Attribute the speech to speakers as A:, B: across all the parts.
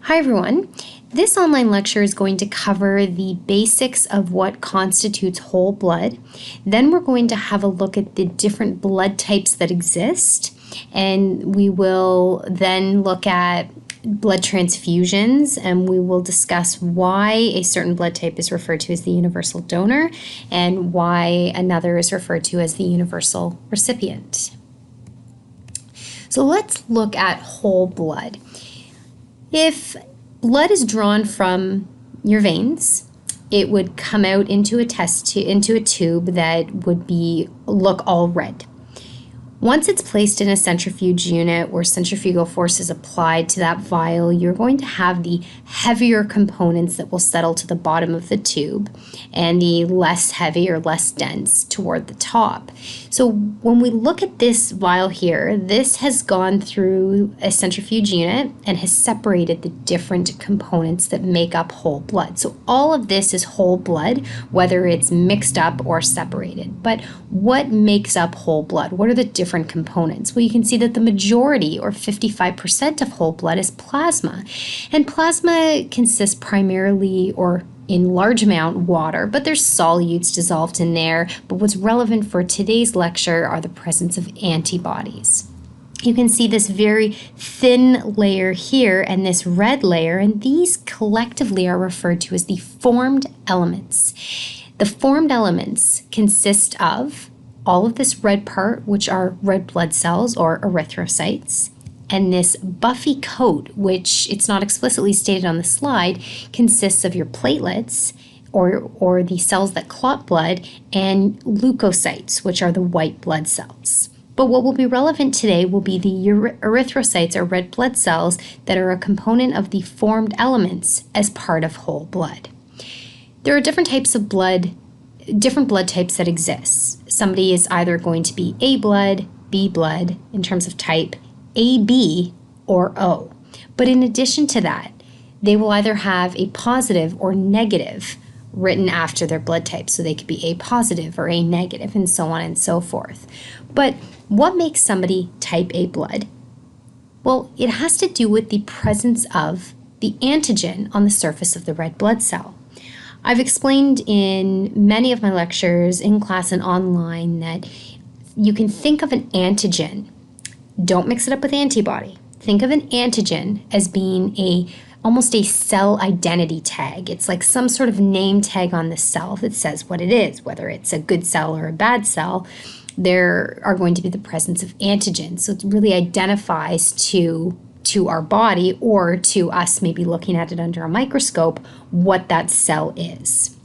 A: Hi everyone. This online lecture is going to cover the basics of what constitutes whole blood. Then we're going to have a look at the different blood types that exist, and we will then look at blood transfusions, and we will discuss why a certain blood type is referred to as the universal donor and why another is referred to as the universal recipient. So let's look at whole blood. If blood is drawn from your veins, it would come out into a tube that would look all red. Once it's placed in a centrifuge unit where centrifugal force is applied to that vial, you're going to have the heavier components that will settle to the bottom of the tube and the less heavy or less dense toward the top. So when we look at this vial here, this has gone through a centrifuge unit and has separated the different components that make up whole blood. So all of this is whole blood, whether it's mixed up or separated. But what makes up whole blood? What are the different components? Well, you can see that the majority, or 55% of whole blood, is plasma. And plasma consists primarily, or in large amount, water, but there's solutes dissolved in there. But what's relevant for today's lecture are the presence of antibodies. You can see this very thin layer here and this red layer, and these collectively are referred to as the formed elements. The formed elements consist of all of this red part, which are red blood cells or erythrocytes, and this buffy coat, which it's not explicitly stated on the slide, consists of your platelets or the cells that clot blood, and leukocytes, which are the white blood cells. But what will be relevant today will be the erythrocytes or red blood cells that are a component of the formed elements as part of whole blood. There are different types of blood, different blood types that exist. Somebody is either going to be A blood, B blood in terms of type, AB, or O. But in addition to that, they will either have a positive or negative written after their blood type. So they could be A positive or A negative and so on and so forth. But what makes somebody type A blood? Well, it has to do with the presence of the antigen on the surface of the red blood cell. I've explained in many of my lectures in class and online that you can think of an antigen. Don't mix it up with antibody. Think of an antigen as being almost a cell identity tag. It's like some sort of name tag on the cell that says what it is, whether it's a good cell or a bad cell. There are going to be the presence of antigens. So it really identifies to our body, or to us maybe looking at it under a microscope, what that cell is.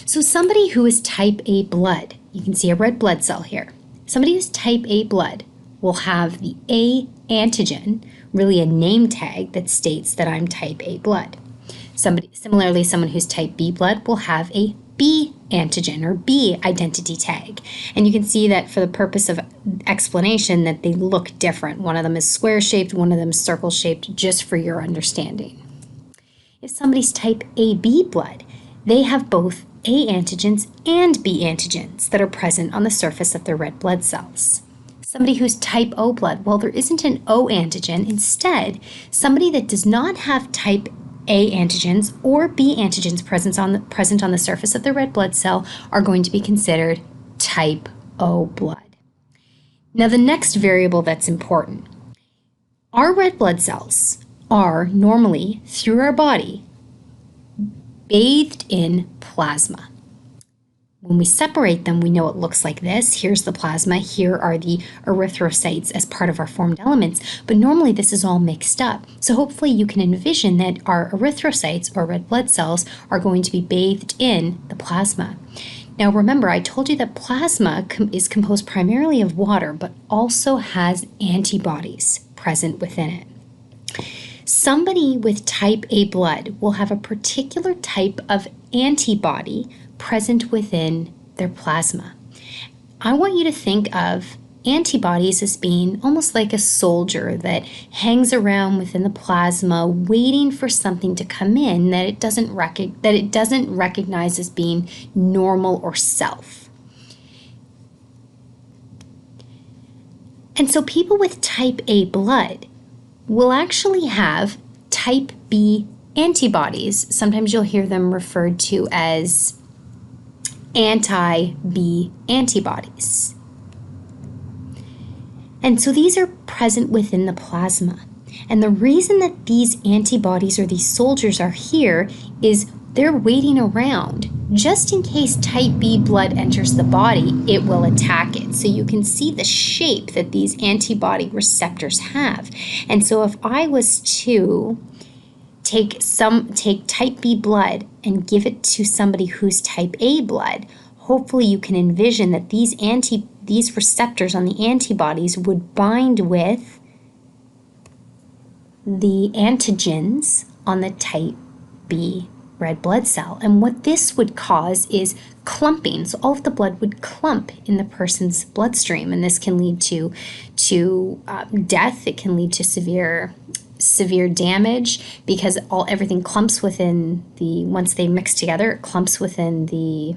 A: So somebody who is type A blood, you can see a red blood cell here. Somebody who's type A blood will have the A antigen, really a name tag that states that I'm type A blood. Similarly, someone who's type B blood will have a B antigen or B identity tag. And you can see that for the purpose of explanation that they look different. One of them is square-shaped, one of them is circle-shaped, just for your understanding. If somebody's type AB blood, they have both A antigens and B antigens that are present on the surface of their red blood cells. Somebody who's type O blood, well, there isn't an O antigen. Instead, somebody that does not have type A antigens or B antigens present on the surface of the red blood cell are going to be considered type O blood. Now, the next variable that's important. Our red blood cells are normally, through our body, bathed in plasma. When we separate them, we know it looks like this. Here's the plasma. Here are the erythrocytes as part of our formed elements. But normally this is all mixed up. So hopefully you can envision that our erythrocytes, or red blood cells, are going to be bathed in the plasma. Now remember, I told you that plasma is composed primarily of water, but also has antibodies present within it. Somebody with type A blood will have a particular type of antibody present within their plasma. I want you to think of antibodies as being almost like a soldier that hangs around within the plasma waiting for something to come in that it doesn't recognize as being normal or self. And so people with type A blood will actually have type B antibodies. Sometimes you'll hear them referred to as anti-B antibodies. And so these are present within the plasma. And the reason that these antibodies or these soldiers are here is they're waiting around. Just in case type B blood enters the body, it will attack it. So you can see the shape that these antibody receptors have. And so if I was to take type B blood and give it to somebody who's type A blood, hopefully you can envision that these receptors on the antibodies would bind with the antigens on the type B red blood cell. And what this would cause is clumping. So all of the blood would clump in the person's bloodstream, and this can lead to death. It can lead to severe damage because everything clumps within once they mix together, it clumps within the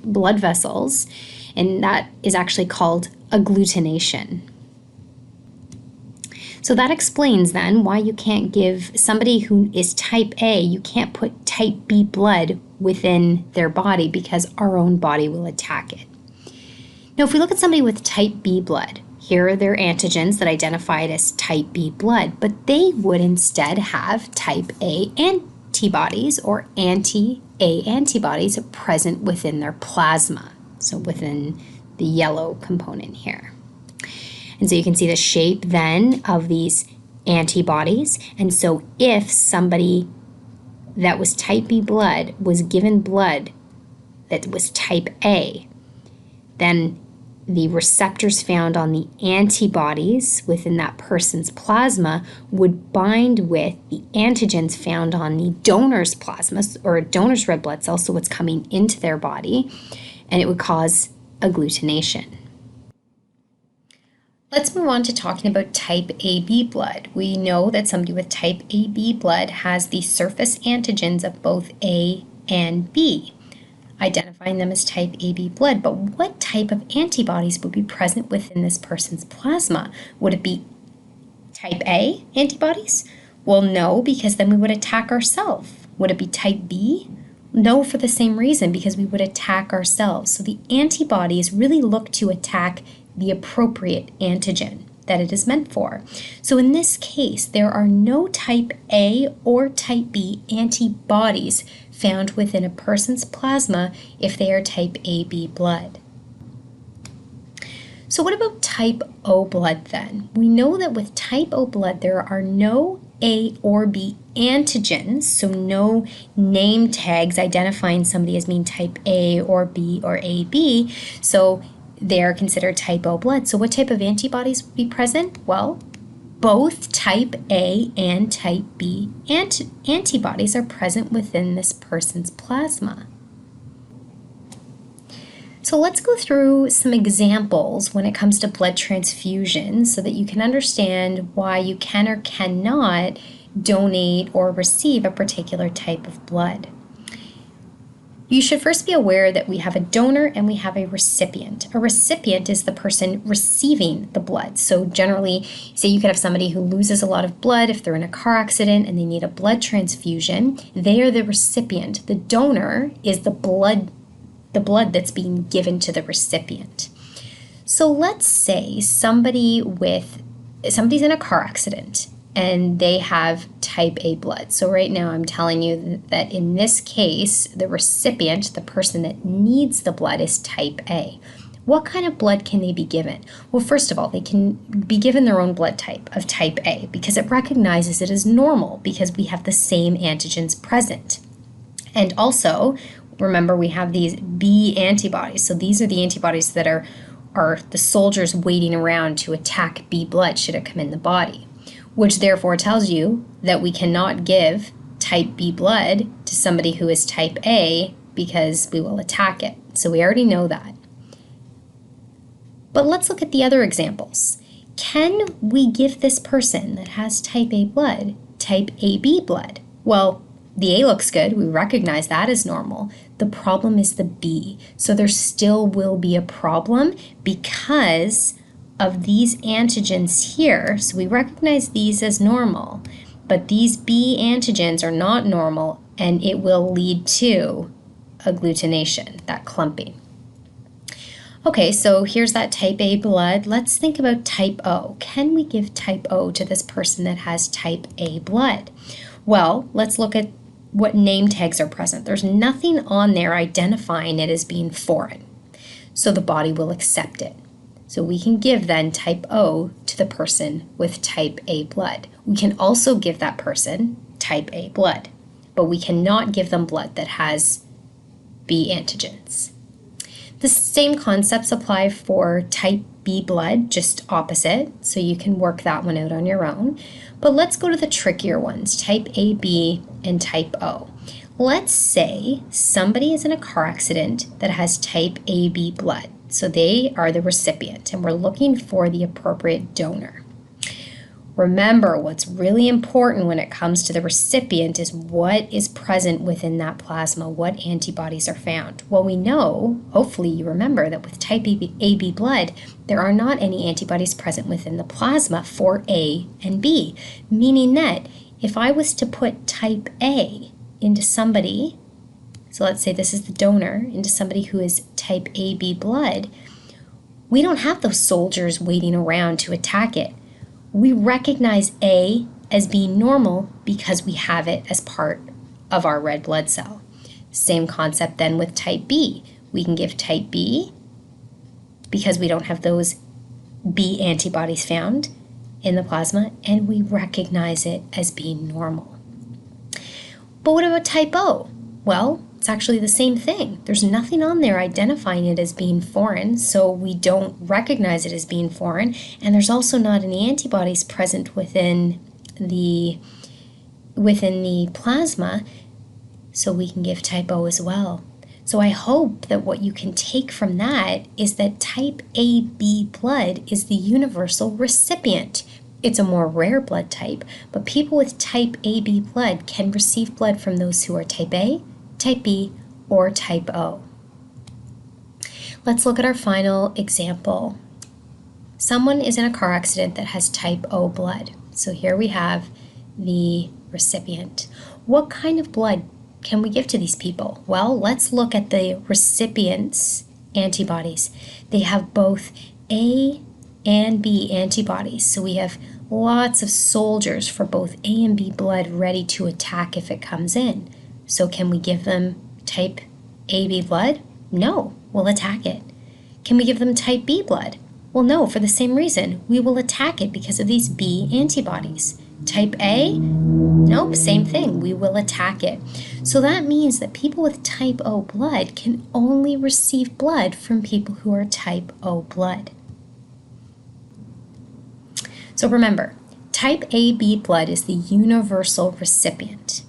A: blood vessels, and that is actually called agglutination. So that explains then why you can't give somebody who is type A, you can't put type B blood within their body because our own body will attack it. Now, if we look at somebody with type B blood, here are their antigens that identified as type B blood, but they would instead have type A antibodies or anti-A antibodies present within their plasma, so within the yellow component here. And so you can see the shape then of these antibodies. And so if somebody that was type B blood was given blood that was type A, then the receptors found on the antibodies within that person's plasma would bind with the antigens found on the donor's plasma or donor's red blood cell, so what's coming into their body, and it would cause agglutination. Let's move on to talking about type AB blood. We know that somebody with type AB blood has the surface antigens of both A and B, identifying them as type AB blood. But what type of antibodies would be present within this person's plasma? Would it be type A antibodies? Well, no, because then we would attack ourselves. Would it be type B? No, for the same reason, because we would attack ourselves. So the antibodies really look to attack the appropriate antigen that it is meant for. So in this case, there are no type A or type B antibodies found within a person's plasma if they are type AB blood. So what about type O blood then? We know that with type O blood, there are no A or B antigens, so no name tags identifying somebody as being type A or B or AB. So they're considered type O blood. So what type of antibodies would be present? Well, both type A and type B antibodies are present within this person's plasma. So let's go through some examples when it comes to blood transfusions so that you can understand why you can or cannot donate or receive a particular type of blood. You should first be aware that we have a donor and we have a recipient. A recipient is the person receiving the blood. So generally, say you could have somebody who loses a lot of blood if they're in a car accident and they need a blood transfusion. They are the recipient. The donor is the blood that's being given to the recipient. So let's say somebody's in a car accident and they have type A blood. So right now I'm telling you that in this case, the recipient, the person that needs the blood, is type A. What kind of blood can they be given? Well, first of all, they can be given their own blood type of type A because it recognizes it as normal because we have the same antigens present. And also, remember, we have these B antibodies. So these are the antibodies that are the soldiers waiting around to attack B blood should it come in the body, which therefore tells you that we cannot give type B blood to somebody who is type A because we will attack it. So we already know that. But let's look at the other examples. Can we give this person that has type A blood type AB blood? Well, the A looks good. We recognize that as normal. The problem is the B. So there still will be a problem because of these antigens here. So we recognize these as normal. but these B antigens are not normal, and it will lead to agglutination, that clumping. Okay, so here's that type A blood. Let's think about type O. Can we give type O to this person that has type A blood? Well, let's look at what name tags are present. There's nothing on there identifying it as being foreign, so the body will accept it. So we can give then type O to the person with type A blood. We can also give that person type A blood, but we cannot give them blood that has B antigens. The same concepts apply for type B blood, just opposite, so you can work that one out on your own. But let's go to the trickier ones, type AB and type O. Let's say somebody is in a car accident that has type AB blood. So they are the recipient, and we're looking for the appropriate donor. Remember, what's really important when it comes to the recipient is what is present within that plasma, what antibodies are found. Well, we know, hopefully you remember, that with type AB blood, there are not any antibodies present within the plasma for A and B, meaning that if I was to put type A into somebody, so let's say this is the donor, into somebody who is type AB blood, we don't have those soldiers waiting around to attack it. We recognize A as being normal because we have it as part of our red blood cell. Same concept then with type B. We can give type B because we don't have those B antibodies found in the plasma, and we recognize it as being normal. But what about type O? Well, it's actually the same thing. There's nothing on there identifying it as being foreign, so we don't recognize it as being foreign, and there's also not any antibodies present within the plasma, so we can give type O as well. So I hope that what you can take from that is that type AB blood is the universal recipient. It's a more rare blood type, but people with type AB blood can receive blood from those who are type A, type B, or type O. Let's look at our final example. Someone is in a car accident that has type O blood. So here we have the recipient. What kind of blood can we give to these people? Well, let's look at the recipient's antibodies. They have both A and B antibodies. So we have lots of soldiers for both A and B blood ready to attack if it comes in. So can we give them type AB blood? No, we'll attack it. Can we give them type B blood? Well, no, for the same reason. We will attack it because of these B antibodies. Type A? Nope, same thing. We will attack it. So that means that people with type O blood can only receive blood from people who are type O blood. So remember, type AB blood is the universal recipient.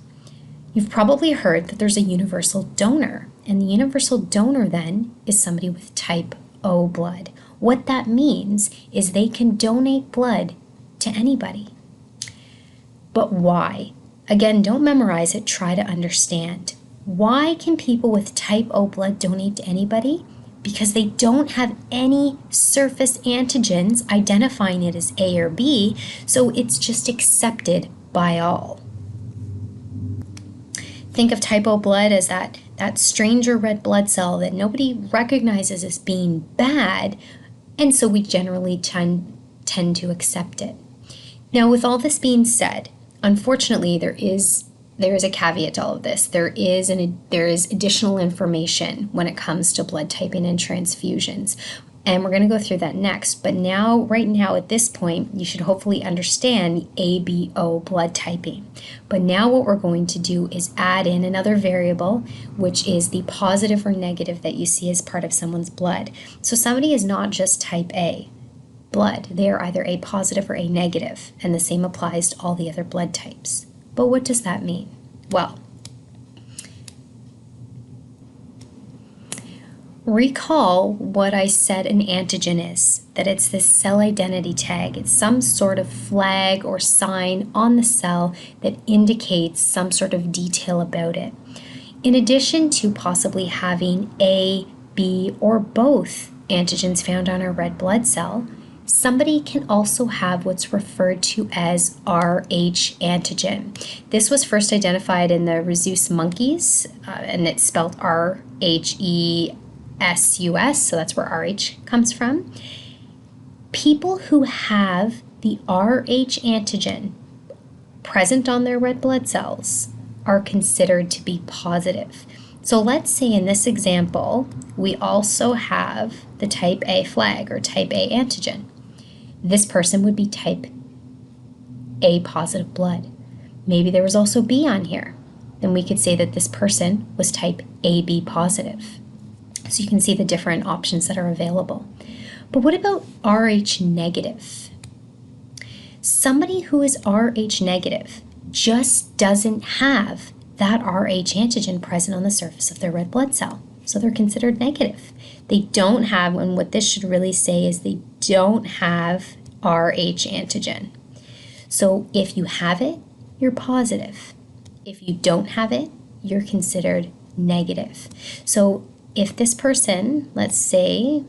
A: You've probably heard that there's a universal donor, and the universal donor then is somebody with type O blood. What that means is they can donate blood to anybody. But why? Again, don't memorize it, try to understand. Why can people with type O blood donate to anybody? Because they don't have any surface antigens identifying it as A or B, so it's just accepted by all. Think of type O blood as that stranger red blood cell that nobody recognizes as being bad, and so we generally tend to accept it. Now, with all this being said, unfortunately, there is a caveat to all of this. There is additional information when it comes to blood typing and transfusions, and we're going to go through that next. But now, right now, at this point, you should hopefully understand the ABO blood typing. But now what we're going to do is add in another variable, which is the positive or negative that you see as part of someone's blood. So somebody is not just type A blood. They are either A positive or A negative, and the same applies to all the other blood types. But what does that mean? Well, recall what I said an antigen is, that it's this cell identity tag. It's some sort of flag or sign on the cell that indicates some sort of detail about it. In addition to possibly having A, B, or both antigens found on our red blood cell, Somebody can also have what's referred to as Rh antigen. This was first identified in the rhesus monkeys, and it's spelled Rhesus, so that's where Rh comes from. People who have the Rh antigen present on their red blood cells are considered to be positive. So let's say in this example, we also have the type A flag or type A antigen. This person would be type A positive blood. Maybe there was also B on here. Then we could say that this person was type AB positive. So you can see the different options that are available. But what about Rh negative? Somebody who is Rh negative just doesn't have that Rh antigen present on the surface of their red blood cell. So they're considered negative. They don't have, and what this should really say is they don't have Rh antigen. So if you have it, you're positive. If you don't have it, you're considered negative. So if this person, let's say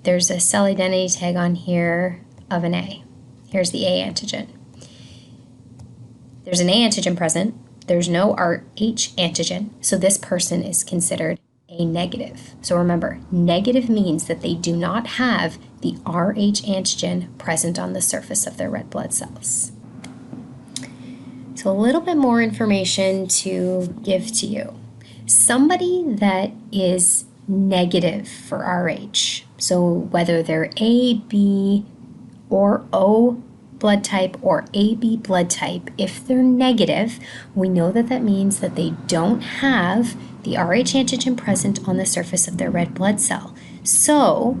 A: there's a cell identity tag on here of an A. Here's the A antigen. There's an A antigen present. There's no Rh antigen. So this person is considered A negative. So remember, negative means that they do not have the Rh antigen present on the surface of their red blood cells. So a little bit more information to give to you. Somebody that is negative for Rh, so whether they're A, B, or O blood type or AB blood type, if they're negative, we know that that means that they don't have the Rh antigen present on the surface of their red blood cell. So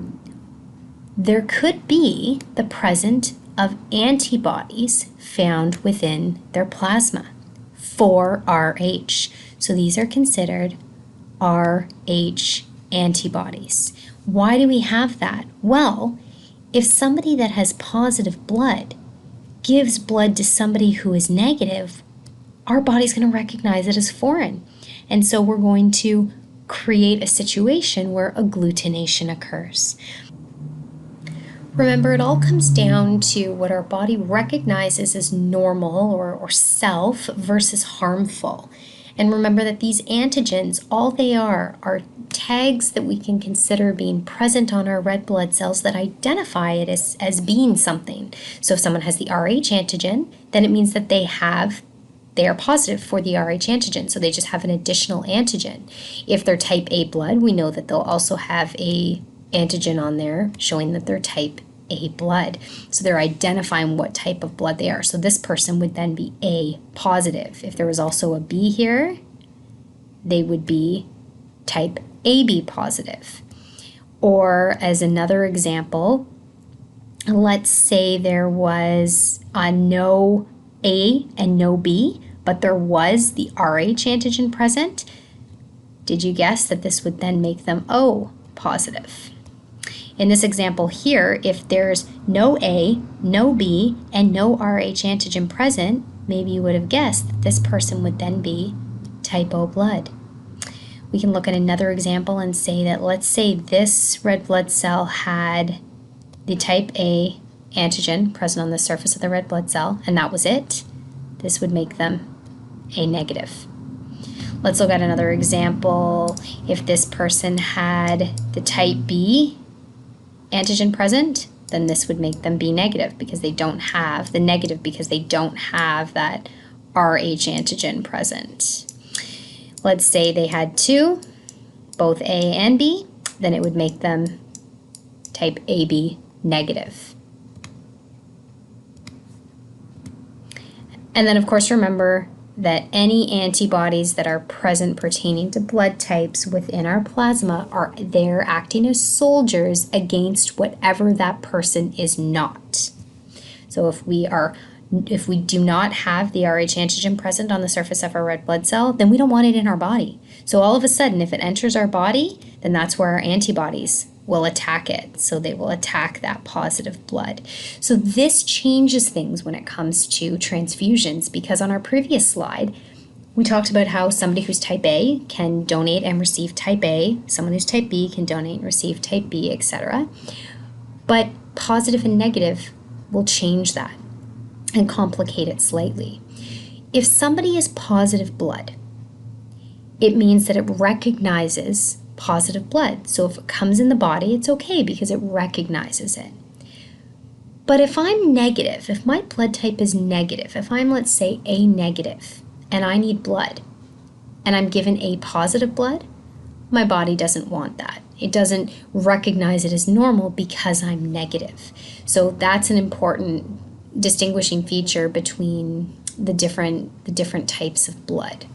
A: there could be the presence of antibodies found within their plasma for Rh. So these are considered Rh antibodies. Why do we have that? Well, if somebody that has positive blood gives blood to somebody who is negative, our body's going to recognize it as foreign. And so we're going to create a situation where agglutination occurs. Remember, it all comes down to what our body recognizes as normal or self versus harmful. And remember that these antigens, all they are tags that we can consider being present on our red blood cells that identify it as being something. So if someone has the Rh antigen, then it means that they are positive for the Rh antigen, so they just have an additional antigen. If they're type A blood, we know that they'll also have a antigen on there showing that they're type A blood. So they're identifying what type of blood they are. So this person would then be A positive. If there was also a B here, they would be type AB positive. Or as another example, let's say there was no A and no B, but there was the Rh antigen present. Did you guess that this would then make them O positive? In this example here, if there's no A, no B, and no Rh antigen present, maybe you would have guessed that this person would then be type O blood. We can look at another example and say that, let's say this red blood cell had the type A antigen present on the surface of the red blood cell, and that was it. This would make them A negative. Let's look at another example. If this person had the type B antigen present, then this would make them B negative because they don't have the negative because they don't have that Rh antigen present. Let's say they had two, both A and B, then it would make them type AB negative. And then of course remember that any antibodies that are present pertaining to blood types within our plasma are there acting as soldiers against whatever that person is not. So if we do not have the Rh antigen present on the surface of our red blood cell, then we don't want it in our body. So all of a sudden, if it enters our body, then that's where our antibodies will attack it. So they will attack that positive blood. So this changes things when it comes to transfusions, because on our previous slide, we talked about how somebody who's type A can donate and receive type A, someone who's type B can donate and receive type B, etc. But positive and negative will change that and complicate it slightly. If somebody is positive blood, it means that it recognizes positive blood. So if it comes in the body, it's okay because it recognizes it. But if I'm negative, if my blood type is negative, if I'm, let's say, A negative, and I need blood, and I'm given A positive blood, my body doesn't want that. It doesn't recognize it as normal because I'm negative. So that's an important distinguishing feature between the different types of blood.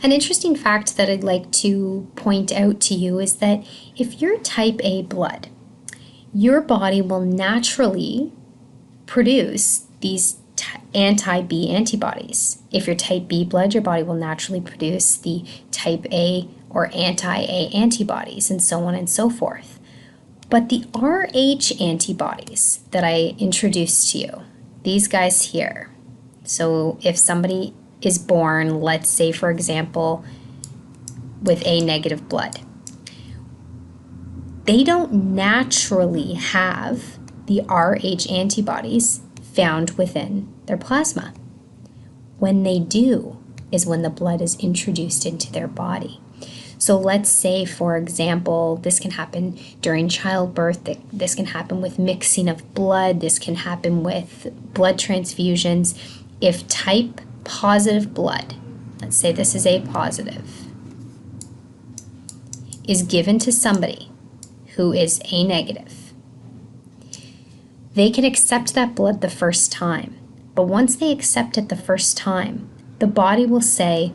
A: An interesting fact that I'd like to point out to you is that if you're type A blood, your body will naturally produce these anti-B antibodies. If you're type B blood, your body will naturally produce the type A or anti-A antibodies, and so on and so forth. But the Rh antibodies that I introduced to you, these guys here, so if somebody is born, let's say, for example, with A negative blood, they don't naturally have the Rh antibodies found within their plasma. When they do is when the blood is introduced into their body. So let's say, for example, this can happen during childbirth, this can happen with mixing of blood, this can happen with blood transfusions. If type positive blood, let's say this is A positive, is given to somebody who is A negative, they can accept that blood the first time. But once they accept it the first time, the body will say,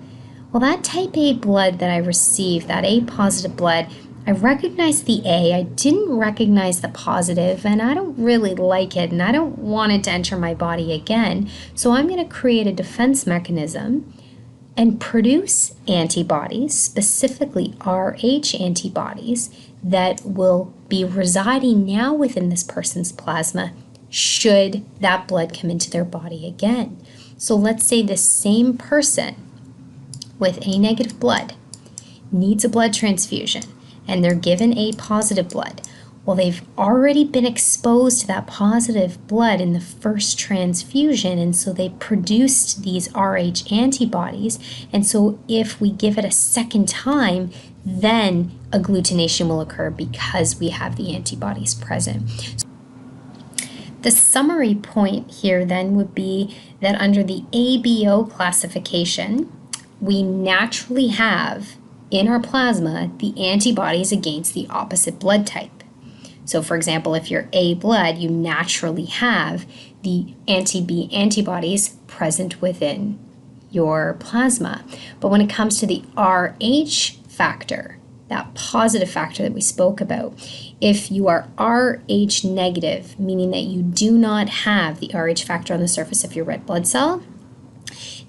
A: well, that type A blood that I received, that A positive blood, I recognize the A, I didn't recognize the positive, and I don't really like it, and I don't want it to enter my body again. So I'm going to create a defense mechanism and produce antibodies, specifically Rh antibodies, that will be residing now within this person's plasma should that blood come into their body again. So let's say the same person with A negative blood needs a blood transfusion and they're given A positive blood. Well, they've already been exposed to that positive blood in the first transfusion, and so they produced these Rh antibodies. And so if we give it a second time, then agglutination will occur because we have the antibodies present. The summary point here then would be that under the ABO classification, we naturally have in our plasma the antibodies against the opposite blood type. So for example, if you're A blood, you naturally have the anti-B antibodies present within your plasma. But when it comes to the Rh factor, that positive factor that we spoke about, if you are Rh negative, meaning that you do not have the Rh factor on the surface of your red blood cell,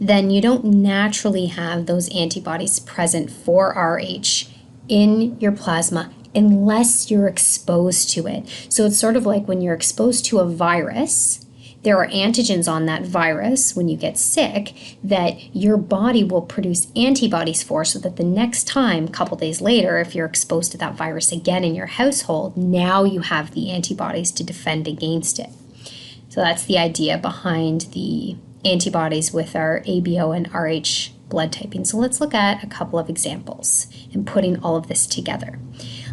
A: then you don't naturally have those antibodies present for Rh in your plasma unless you're exposed to it. So it's sort of like when you're exposed to a virus, there are antigens on that virus when you get sick that your body will produce antibodies for, so that the next time, a couple days later, if you're exposed to that virus again in your household, now you have the antibodies to defend against it. So that's the idea behind the antibodies with our ABO and Rh blood typing. So let's look at a couple of examples and putting all of this together.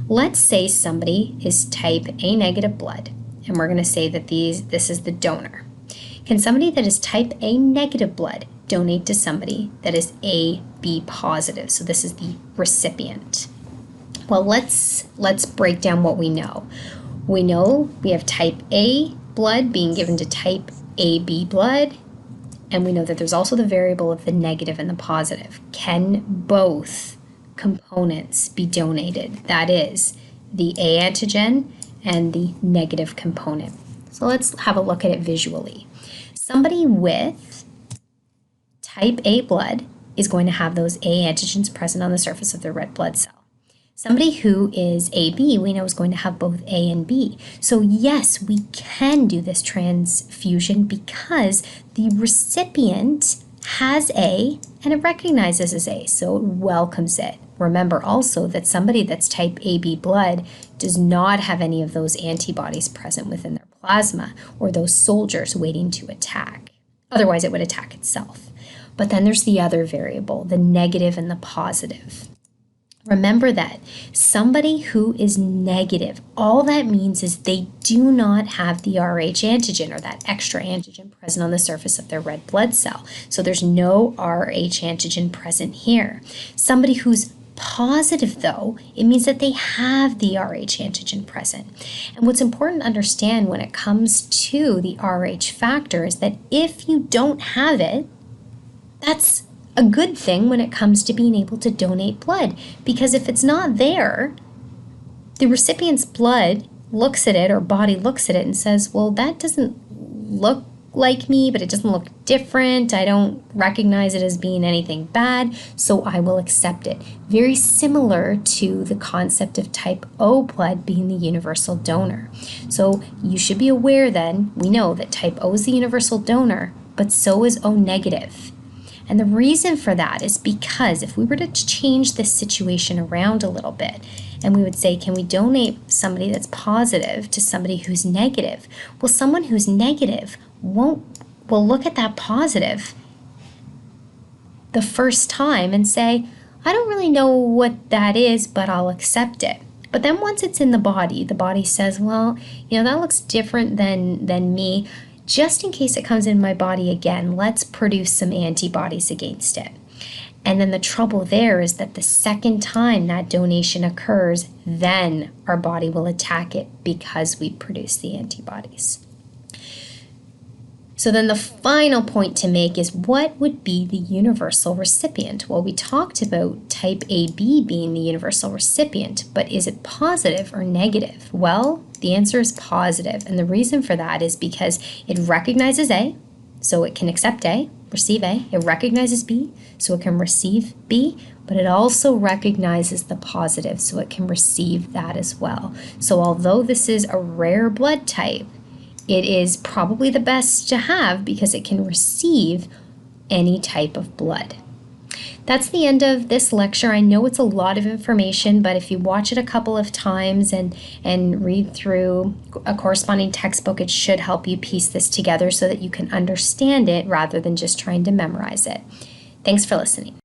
A: Let's say somebody is type A negative blood, and we're going to say that this is the donor. Can somebody that is type A negative blood donate to somebody that is AB positive? So this is the recipient. Well, let's break down what we know. We know we have type A blood being given to type AB blood, and we know that there's also the variable of the negative and the positive. Can both components be donated? That is, the A antigen and the negative component. So let's have a look at it visually. Somebody with type A blood is going to have those A antigens present on the surface of their red blood cell. Somebody who is AB, we know, is going to have both A and B. So yes, we can do this transfusion because the recipient has A and it recognizes as A, so it welcomes it. Remember also that somebody that's type AB blood does not have any of those antibodies present within their plasma or those soldiers waiting to attack. Otherwise, it would attack itself. But then there's the other variable, the negative and the positive. Remember that somebody who is negative, all that means is they do not have the Rh antigen or that extra antigen present on the surface of their red blood cell. So there's no Rh antigen present here. Somebody who's positive, though, it means that they have the Rh antigen present. And what's important to understand when it comes to the Rh factor is that if you don't have it, that's a good thing when it comes to being able to donate blood, because if it's not there, the recipient's blood looks at it or body looks at it and says, well, that doesn't look like me, but it doesn't look different. I don't recognize it as being anything bad, so I will accept it. Very similar to the concept of type O blood being the universal donor. So you should be aware then, we know that type O is the universal donor, but so is O negative. And the reason for that is because if we were to change this situation around a little bit and we would say, can we donate somebody that's positive to somebody who's negative? Well, someone who's negative will look at that positive the first time and say, I don't really know what that is, but I'll accept it. But then once it's in the body says, well, that looks different than me. Just in case it comes in my body again, let's produce some antibodies against it. And then the trouble there is that the second time that donation occurs, then our body will attack it because we produce the antibodies. So then the final point to make is, what would be the universal recipient? Well, we talked about type AB being the universal recipient, but is it positive or negative? Well, the answer is positive, and the reason for that is because it recognizes A, so it can accept A, receive A. It recognizes B, so it can receive B, but it also recognizes the positive, so it can receive that as well. So although this is a rare blood type, it is probably the best to have because it can receive any type of blood. That's the end of this lecture. I know it's a lot of information, but if you watch it a couple of times and read through a corresponding textbook, it should help you piece this together so that you can understand it rather than just trying to memorize it. Thanks for listening.